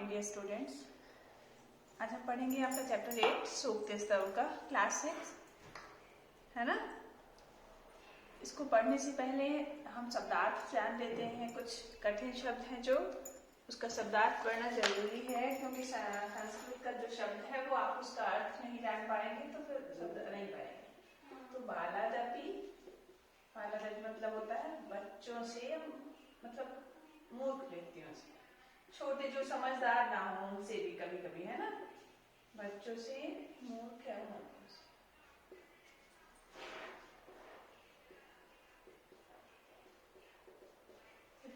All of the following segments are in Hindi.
Morning dear students. आज हम पढ़ेंगे आपका चैप्टर 8 सूक्त स्तव का क्लास 6 है ना। इसको पढ़ने से पहले हम शब्दार्थ जान लेते हैं। कुछ कठिन शब्द हैं जो उसका शब्दार्थ पढ़ना जरूरी है, क्योंकि संस्कृत का जो शब्द है वो आप उसका अर्थ नहीं जान पाएंगे तो फिर शब्द नहीं पाएंगे। तो बालादपि, बालादपि मतलब होता है बच्चों से, मतलब मूर्ख व्यक्तियों से, छोटे जो समझदार ना हो उनसे भी कभी कभी, है ना। बच्चों से, मूर्ख या मूर्खों से।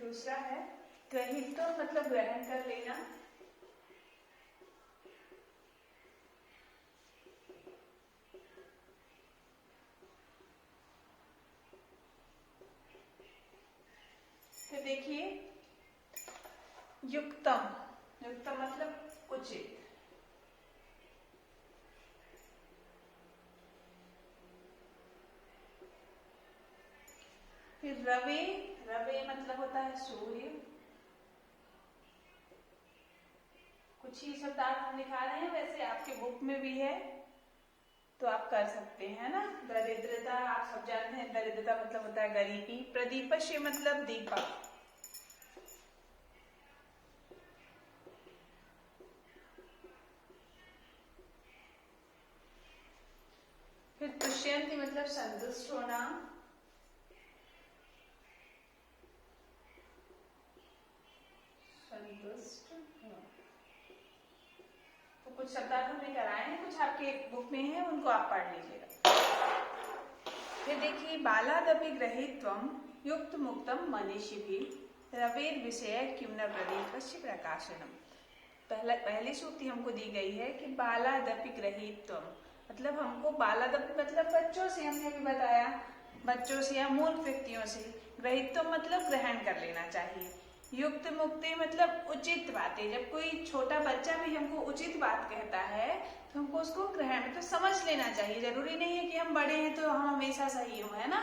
दूसरा है ग्रहित, मतलब ग्रहण कर लेना। फिर देखिए युक्तम, युक्तम मतलब उचित। फिर रवे, रवे मतलब होता है सूर्य। कुछ ही शब्दार्थ हम लिखा रहे हैं, वैसे आपके बुक में भी है तो आप कर सकते हैं ना। दरिद्रता आप सब जानते हैं, दरिद्रता मतलब होता है गरीबी। प्रदीपस्य मतलब दीपक। फिर तुष्यन्ति मतलब संतुष्ट होना। संतुष्ट होना। तो कुछ शब्दार्थ हमने कराए हैं, कुछ आपके बुक में है, उनको आप पढ़ लीजिएगा। फिर देखिए बालादपि ग्रहीत्वम युक्त मुक्तम मनीषिभिः रवेर विषय किं न प्रदीपस्य प्रकाशनम। पहली सूक्ति हमको दी गई है कि बालादपि ग्रहीत्वम मतलब हमको, बालादपि मतलब बच्चों से, हमने अभी बताया, बच्चों से या मूर्ख व्यक्तियों से। ग्रहीत्वम मतलब ग्रहण कर लेना चाहिए। युक्त मुक्ति मतलब उचित बातें। जब कोई छोटा बच्चा भी हमको उचित बात कहता है तो हमको उसको ग्रहण मतलब समझ लेना चाहिए। जरूरी नहीं है कि हम बड़े हैं तो हम हमेशा सही हो, है ना।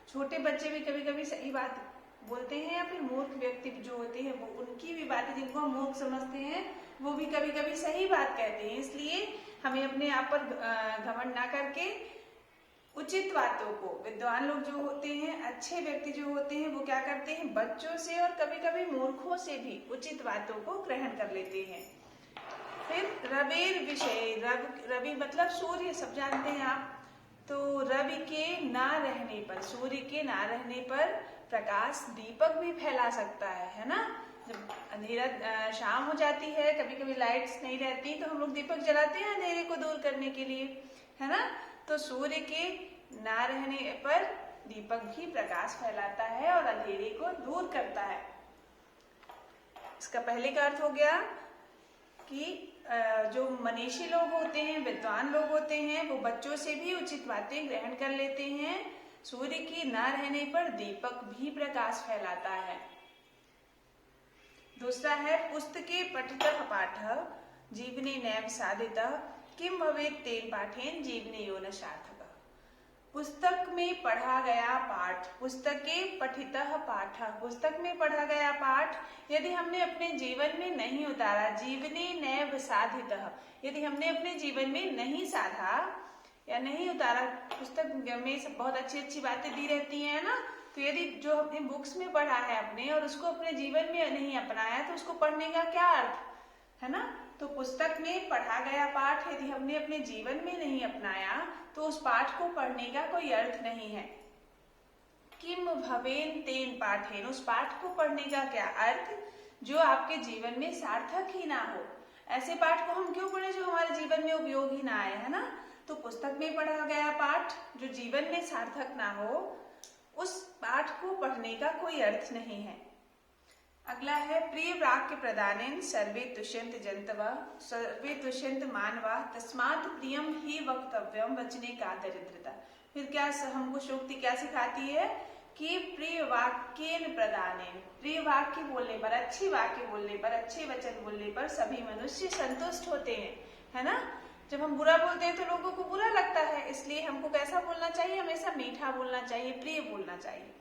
छोटे बच्चे भी कभी कभी सही बात बोलते हैं, या फिर मूर्ख व्यक्ति जो होते हैं वो, उनकी भी बातें जिनको हम मूर्ख समझते हैं वो भी कभी कभी सही बात कहते हैं। इसलिए हमें अपने आप पर घमंड ना करके उचित बातों को, विद्वान लोग जो होते हैं, अच्छे व्यक्ति जो होते हैं, वो क्या करते हैं, बच्चों से और कभी कभी मूर्खों से भी उचित बातों को ग्रहण कर लेते हैं। फिर रवेर विषय, रवि मतलब सूर्य, सब जानते हैं आप। तो रवि के ना रहने पर, सूर्य के ना रहने पर प्रकाश दीपक भी फैला सकता है ना। जब अंधेरा, शाम हो जाती है, कभी कभी लाइट्स नहीं रहती तो हम लोग दीपक जलाते हैं अंधेरे को दूर करने के लिए, है ना। तो सूर्य के ना रहने पर दीपक भी प्रकाश फैलाता है और अंधेरे को दूर करता है। इसका पहले का अर्थ हो गया कि जो मनीषी लोग होते हैं, विद्वान लोग होते हैं, वो बच्चों से भी उचित बातें ग्रहण कर लेते हैं। सूर्य की ना रहने पर दीपक भी प्रकाश फैलाता है। दूसरा है पुस्तके पठितः पाठः जीवने नैव साधितः किम भवेत् तेन पाठेन जीवने यो न सार्थकः। पुस्तक में पढ़ा गया पाठ, पुस्तके पठितः पाठः, पुस्तक में पढ़ा गया पाठ यदि हमने अपने जीवन में नहीं उतारा, जीवने नैव साधितः, यदि हमने अपने जीवन में नहीं साधा या नहीं उतारा, पुस्तक में सब बहुत अच्छी अच्छी बातें दी रहती हैं ना। तो यदि जो अपने बुक्स में पढ़ा है अपने और उसको अपने जीवन में नहीं अपनाया तो उसको पढ़ने का क्या अर्थ, है ना। तो पुस्तक में पढ़ा गया पाठ यदि हमने अपने जीवन में नहीं अपनाया तो उस पाठ को पढ़ने का कोई अर्थ नहीं है। किम भवेन तेन पाठेन, उस पाठ को पढ़ने का क्या अर्थ जो आपके जीवन में सार्थक ही ना हो। ऐसे पाठ को हम क्यों पढ़े जो हमारे जीवन में उपयोग ही ना आए, है ना। तो पुस्तक में पढ़ा गया पाठ जो जीवन में सार्थक ना हो, उस पाठ को पढ़ने का कोई अर्थ नहीं है। अगला है प्रिय वाक्य प्रदानेन सर्वे तुष्यन्त जन्तवः सर्वे तुष्यन्त मानवाः तस्मात् प्रियम ही वक्तव्यम वचने का दरिद्रता। फिर क्या हमको सूक्ति क्या सिखाती है कि प्रिय वाक्येन प्रदानेन, प्रिय वाक्य बोलने पर, अच्छी वाक्य बोलने पर, अच्छे वचन बोलने पर सभी मनुष्य संतुष्ट होते हैं, है ना। जब हम बुरा बोलते हैं तो लोगों को बुरा लगता है, इसलिए हमको कैसा बोलना चाहिए, हमेशा मीठा बोलना चाहिए, प्रिय बोलना चाहिए।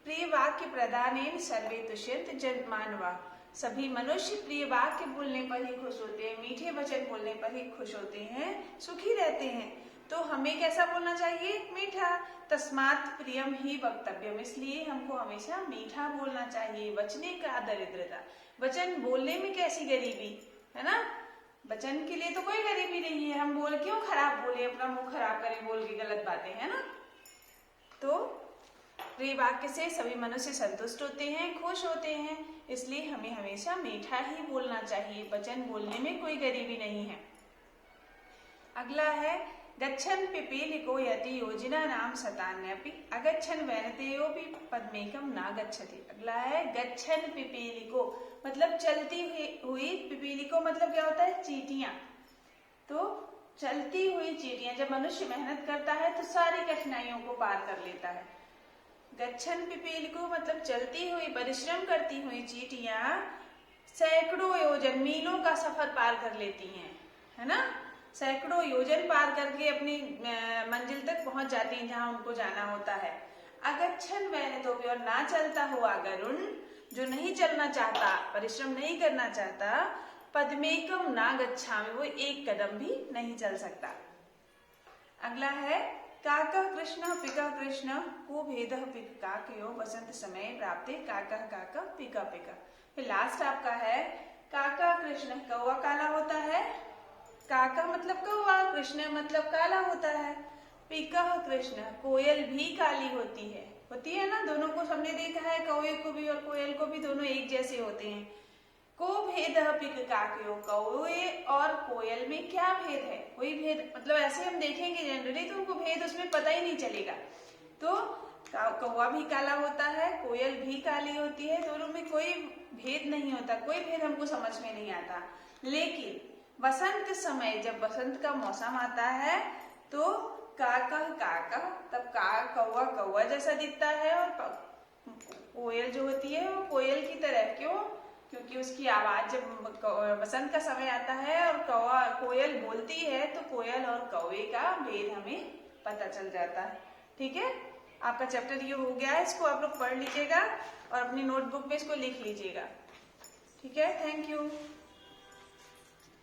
प्रिय वाक्य प्रदानेन सर्वे तुष्यन्त मानवाः, सभी मनुष्य प्रिय वाक्य बोलने पर ही खुश होते हैं, मीठे वचन बोलने पर ही खुश होते हैं, सुखी रहते हैं। तो हमें कैसा बोलना चाहिए? मीठा। तस्मात् प्रियम ही वक्तव्यम, इसलिए हमको हमेशा मीठा बोलना चाहिए। वचने का दरिद्रता, वचन बोलने में कैसी गरीबी है ना। वचन के लिए तो कोई गरीबी नहीं है, हम बोल क्यों खराब बोले, अपना मुंह खराब करें बोल के गलत बातें, है ना। तो प्रिय वाक्य से सभी मनुष्य संतुष्ट होते हैं, खुश होते हैं, इसलिए हमें हमेशा मीठा ही बोलना चाहिए। वचन बोलने में कोई गरीबी नहीं है। अगला है गच्छन् पिपीलिको यति योजना नाम शतान्यपि अगच्छन् वैनतेयोपि पद्मेकम ना गच्छति। अगला है गच्छन् पिपीलिको, मतलब चलती हुई। पिपीलिको मतलब क्या होता है? चींटियां। तो चलती हुई चींटियां, जब मनुष्य मेहनत करता है तो सारी कठिनाइयों को पार कर लेता है। गच्छन् पिपीलिको मतलब चलती हुई, परिश्रम करती हुई चींटियां सैकड़ों योजन, मीलों का सफर पार कर लेती हैं, है ना। सैकड़ों योजन पार करके अपनी मंजिल तक पहुंच जाती हैं जहां उनको जाना होता है। अगच्छन् वैनतोपि, और ना चलता हुआ गरुण, जो नहीं चलना चाहता, परिश्रम नहीं करना चाहता, पद्मेकम ना गच्छामि, वो एक कदम भी नहीं चल सकता। अगला है काकः कृष्णः पिकः कृष्णः को भेदः पिक काकयो वसंत समय प्राप्ते काकः काकः पिका पिका। फिर लास्ट आपका है काका कृष्ण, कौवा काला होता है, काका मतलब कौवा, कृष्ण मतलब काला होता है, पिकः कृष्ण, कोयल भी काली होती है ना। दोनों को सबने देखा है, कौवे को भी और कोयल को भी, दोनों एक जैसे होते हैं। को भेदः पिक काकयो, कौवे और कोयल में क्या भेद है? कोई भेद, मतलब ऐसे हम देखेंगे जनरली तो उनको भेद उसमें पता ही नहीं चलेगा। तो कौवा भी काला होता है, कोयल भी काली होती है, दोनों में कोई भेद नहीं होता, कोई भेद हमको समझ में नहीं आता। लेकिन वसंत समय, जब वसंत का मौसम आता है तो काकः काकः, तब कौवा कौवा जैसा दिखता है और कोयल जो होती है वो कोयल की तरह। क्यों? क्योंकि उसकी आवाज जब वसंत का समय आता है और कोयल बोलती है तो कोयल और कौवे का भेद हमें पता चल जाता है। ठीक है, आपका चैप्टर ये हो गया है, इसको आप लोग पढ़ लीजिएगा और अपनी नोटबुक में इसको लिख लीजिएगा। ठीक है, थैंक यू।